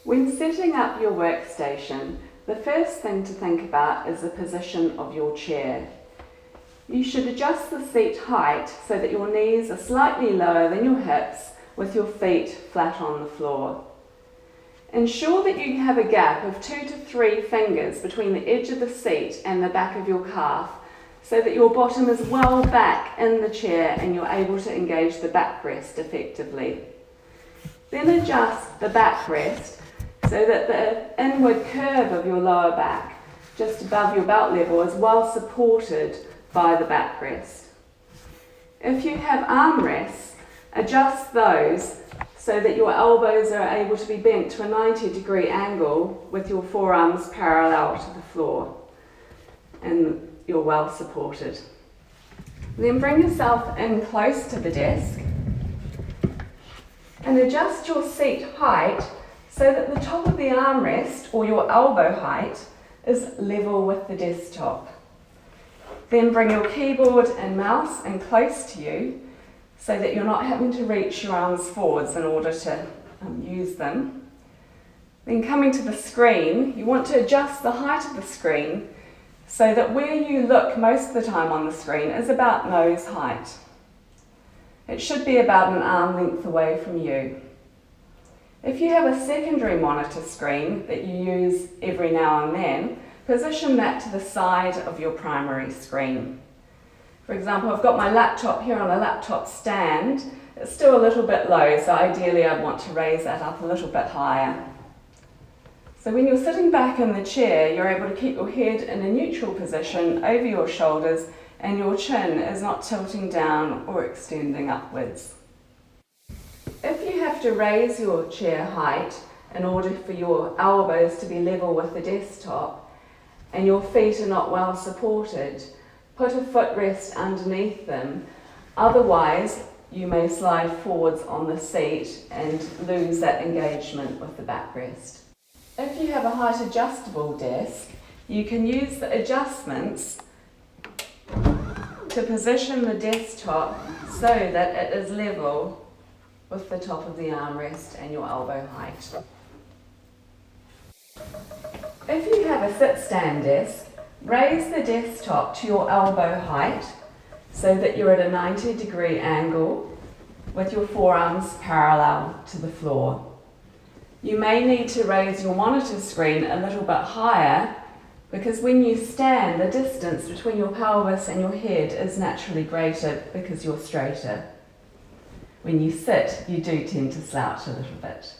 When setting up your workstation, the first thing to think about is the position of your chair. You should adjust the seat height so that your knees are slightly lower than your hips with your feet flat on the floor. Ensure that you have a gap of 2 to 3 fingers between the edge of the seat and the back of your calf so that your bottom is well back in the chair and you're able to engage the backrest effectively. Then adjust the backrest so that the inward curve of your lower back, just above your belt level, is well supported by the backrest. If you have armrests, adjust those so that your elbows are able to be bent to a 90-degree angle with your forearms parallel to the floor and you're well supported. Then bring yourself in close to the desk and adjust your seat height so that the top of the armrest or your elbow height is level with the desktop. Then bring your keyboard and mouse in close to you so that you're not having to reach your arms forwards in order to use them. Then coming to the screen, you want to adjust the height of the screen so that where you look most of the time on the screen is about nose height. It should be about an arm length away from you. If you have a secondary monitor screen that you use every now and then, position that to the side of your primary screen. For example, I've got my laptop here on a laptop stand. It's still a little bit low, so ideally I'd want to raise that up a little bit higher. So when you're sitting back in the chair, you're able to keep your head in a neutral position over your shoulders and your chin is not tilting down or extending upwards. If you have to raise your chair height in order for your elbows to be level with the desktop and your feet are not well supported, put a footrest underneath them. Otherwise, you may slide forwards on the seat and lose that engagement with the backrest. If you have a height adjustable desk, you can use the adjustments to position the desktop so that it is level with the top of the armrest and your elbow height. If you have a sit-stand desk, raise the desktop to your elbow height so that you're at a 90-degree angle with your forearms parallel to the floor. You may need to raise your monitor screen a little bit higher because when you stand, the distance between your pelvis and your head is naturally greater because you're straighter. When you sit, you do tend to slouch a little bit.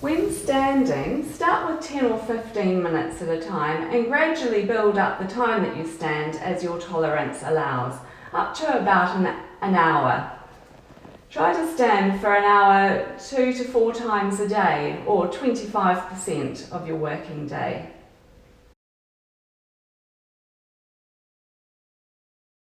When standing, start with 10 or 15 minutes at a time and gradually build up the time that you stand as your tolerance allows, up to about an hour. Try to stand for an hour 2 to 4 times a day, or 25% of your working day.